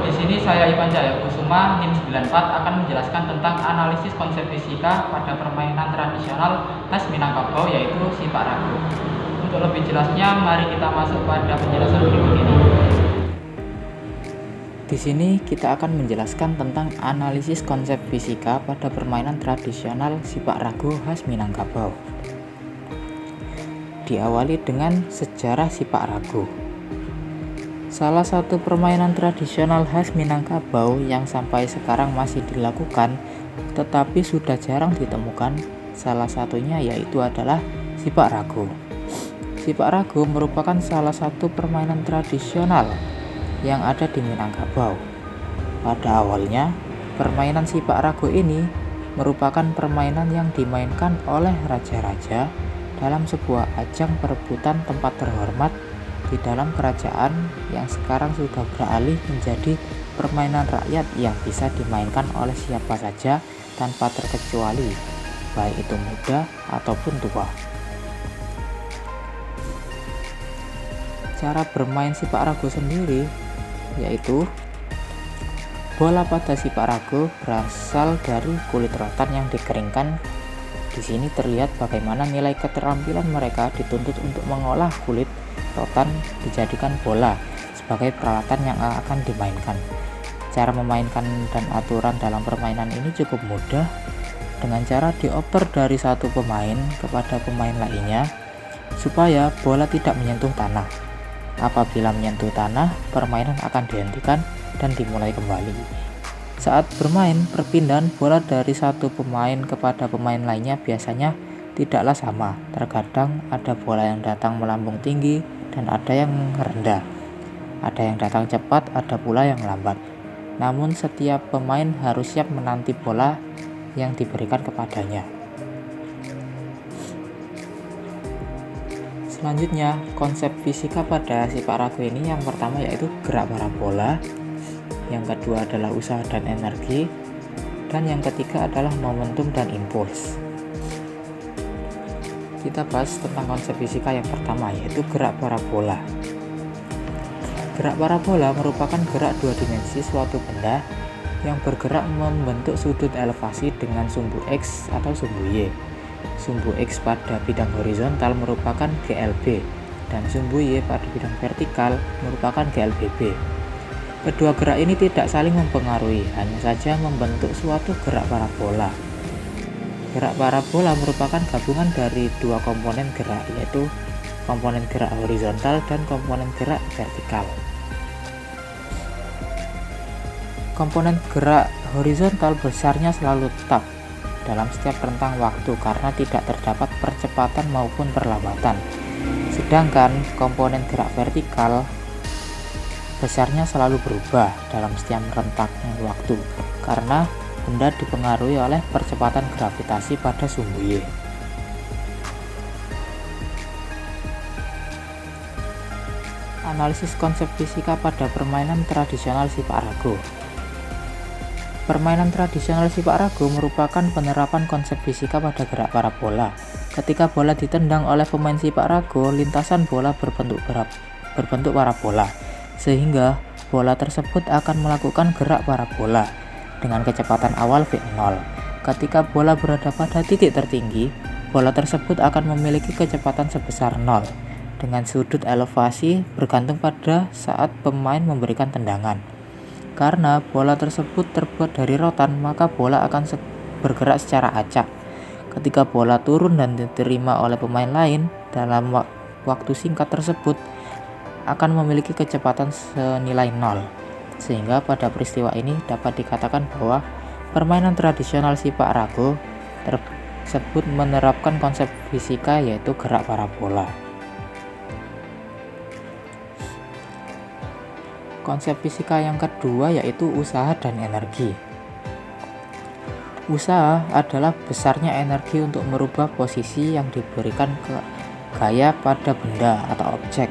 di sini saya Ivan Jaya Kusuma NIM 94 akan menjelaskan tentang analisis konsep fisika pada permainan tradisional khas Minangkabau yaitu sipak ragu. Untuk lebih jelasnya, mari kita masuk pada penjelasan berikut ini. Di sini kita akan menjelaskan tentang analisis konsep fisika pada permainan tradisional sipak ragu khas Minangkabau. Diawali dengan sejarah sipak ragu. Salah satu permainan tradisional khas Minangkabau yang sampai sekarang masih dilakukan tetapi sudah jarang ditemukan, salah satunya yaitu adalah sipak ragu. Sipak ragu merupakan salah satu permainan tradisional yang ada di Minangkabau. Pada awalnya, permainan sipak ragu ini merupakan permainan yang dimainkan oleh raja-raja dalam sebuah ajang perebutan tempat terhormat di dalam kerajaan yang sekarang sudah beralih menjadi permainan rakyat yang bisa dimainkan oleh siapa saja tanpa terkecuali, baik itu muda ataupun tua. Cara bermain sipak ragu sendiri yaitu bola pada sipak ragu berasal dari kulit rotan yang dikeringkan. Di sini terlihat bagaimana nilai keterampilan mereka dituntut untuk mengolah kulit rotan dijadikan bola sebagai peralatan yang akan dimainkan. Cara memainkan dan aturan dalam permainan ini cukup mudah dengan cara dioper dari satu pemain kepada pemain lainnya supaya bola tidak menyentuh tanah. Apabila menyentuh tanah, permainan akan dihentikan dan dimulai kembali. Saat bermain, perpindahan bola dari satu pemain kepada pemain lainnya biasanya tidaklah sama. Terkadang ada bola yang datang melambung tinggi dan ada yang rendah. Ada yang datang cepat, ada pula yang lambat. Namun setiap pemain harus siap menanti bola yang diberikan kepadanya. Selanjutnya, konsep fisika pada sipak ragu ini yang pertama yaitu gerak para bola, yang kedua adalah usaha dan energi, dan yang ketiga adalah momentum dan impuls. Kita bahas tentang konsep fisika yang pertama yaitu gerak parabola. Gerak parabola merupakan gerak dua dimensi suatu benda yang bergerak membentuk sudut elevasi dengan sumbu X atau sumbu Y. Sumbu X pada bidang horizontal merupakan GLB dan sumbu Y pada bidang vertikal merupakan GLBB. Kedua gerak ini tidak saling mempengaruhi, hanya saja membentuk suatu gerak parabola. Gerak parabola merupakan gabungan dari dua komponen gerak, yaitu komponen gerak horizontal dan komponen gerak vertikal. Komponen gerak horizontal besarnya selalu tetap dalam setiap rentang waktu karena tidak terdapat percepatan maupun perlambatan. Sedangkan komponen gerak vertikal besarnya selalu berubah dalam setiap rentang waktu karena benda dipengaruhi oleh percepatan gravitasi pada sumbu Y. Analisis konsep fisika pada permainan tradisional sipak ragu. Permainan tradisional sipak ragu merupakan penerapan konsep fisika pada gerak parabola. Ketika bola ditendang oleh pemain sipak ragu, lintasan bola berbentuk parabola, sehingga bola tersebut akan melakukan gerak parabola dengan kecepatan awal v0. Ketika bola berada pada titik tertinggi, bola tersebut akan memiliki kecepatan sebesar 0 dengan sudut elevasi bergantung pada saat pemain memberikan tendangan. Karena bola tersebut terbuat dari rotan, maka bola akan bergerak secara acak. Ketika bola turun dan diterima oleh pemain lain dalam waktu singkat tersebut akan memiliki kecepatan senilai 0. Sehingga pada peristiwa ini dapat dikatakan bahwa permainan tradisional sipak ragu tersebut menerapkan konsep fisika yaitu gerak parabola. Konsep fisika yang kedua yaitu usaha dan energi. Usaha adalah besarnya energi untuk merubah posisi yang diberikan ke gaya pada benda atau objek.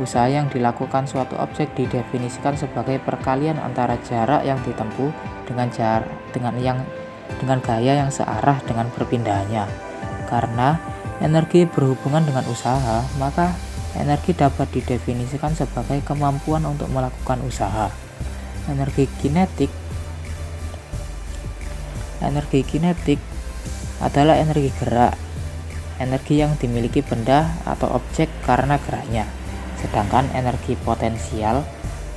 Usaha yang dilakukan suatu objek didefinisikan sebagai perkalian antara jarak yang ditempuh dengan gaya yang searah dengan perpindahannya. Karena energi berhubungan dengan usaha, maka energi dapat didefinisikan sebagai kemampuan untuk melakukan usaha. Energi kinetik adalah energi gerak, energi yang dimiliki benda atau objek karena geraknya. Sedangkan energi potensial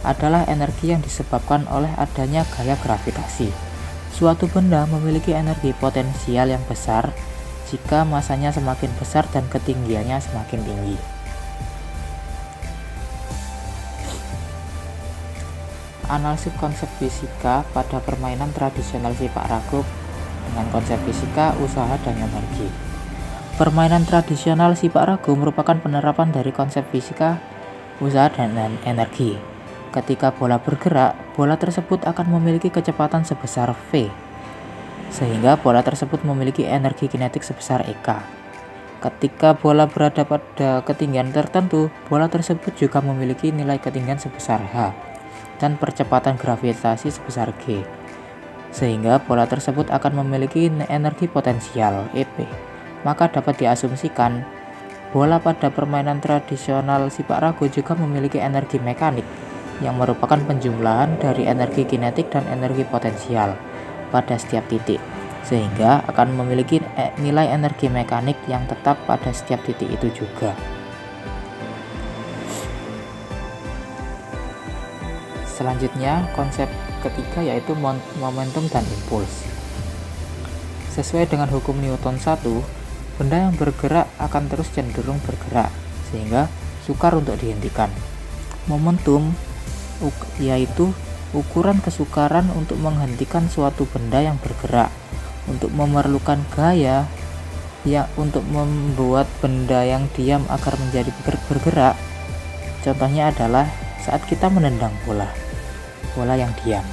adalah energi yang disebabkan oleh adanya gaya gravitasi. Suatu benda memiliki energi potensial yang besar jika masanya semakin besar dan ketinggiannya semakin tinggi. Analisis konsep fisika pada permainan tradisional sepak raga dengan konsep fisika, usaha, dan energi. Permainan tradisional sepak raga merupakan penerapan dari konsep fisika, usaha, dan energi. Ketika bola bergerak, bola tersebut akan memiliki kecepatan sebesar V, sehingga bola tersebut memiliki energi kinetik sebesar EK. Ketika bola berada pada ketinggian tertentu, bola tersebut juga memiliki nilai ketinggian sebesar H dan percepatan gravitasi sebesar G, sehingga bola tersebut akan memiliki energi potensial EP. Maka dapat diasumsikan bola pada permainan tradisional sepak raga juga memiliki energi mekanik yang merupakan penjumlahan dari energi kinetik dan energi potensial pada setiap titik, sehingga akan memiliki nilai energi mekanik yang tetap pada setiap titik itu juga. Selanjutnya, konsep ketiga yaitu momentum dan impuls. Sesuai dengan hukum Newton 1, benda yang bergerak akan terus cenderung bergerak, sehingga sukar untuk dihentikan. Momentum yaitu ukuran kesukaran untuk menghentikan suatu benda yang bergerak. Untuk memerlukan gaya yang untuk membuat benda yang diam agar menjadi bergerak. Contohnya adalah saat kita menendang bola yang diam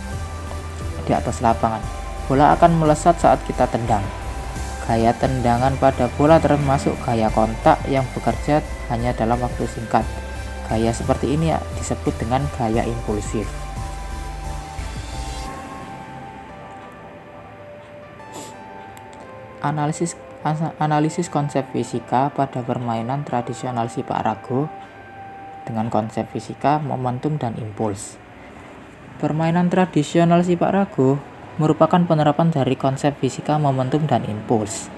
di atas lapangan, bola akan melesat saat kita tendang. Gaya tendangan pada bola termasuk gaya kontak yang bekerja hanya dalam waktu singkat. Gaya seperti ini disebut dengan gaya impulsif. Analisis konsep fisika pada permainan tradisional sepak raga dengan konsep fisika, momentum, dan impuls. Permainan tradisional sepak raga merupakan penerapan dari konsep fisika, momentum, dan impuls.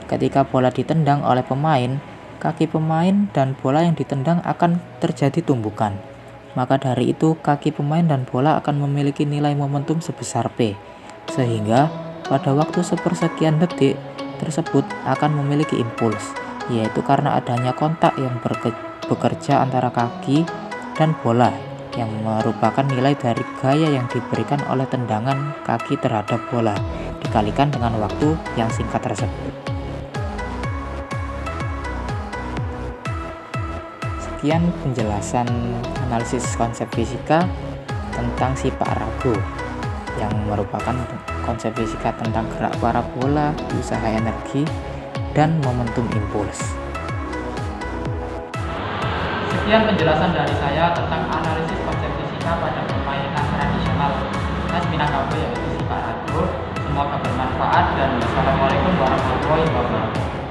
Ketika bola ditendang oleh pemain, kaki pemain dan bola yang ditendang akan terjadi tumbukan. Maka dari itu, kaki pemain dan bola akan memiliki nilai momentum sebesar P, sehingga pada waktu sepersekian detik tersebut akan memiliki impuls, yaitu karena adanya kontak yang bekerja antara kaki dan bola yang merupakan nilai dari gaya yang diberikan oleh tendangan kaki terhadap bola dikalikan dengan waktu yang singkat tersebut. Sekian penjelasan analisis konsep fisika tentang sepak raga yang merupakan konsep fisika tentang gerak parabola, usaha energi, dan momentum impuls. Sekian penjelasan dari saya tentang analisis konsep fisika pada permainan tradisional khas Minangkabau yaitu sepak raga. Semoga bermanfaat dan wassalamualaikum warahmatullahi wabarakatuh.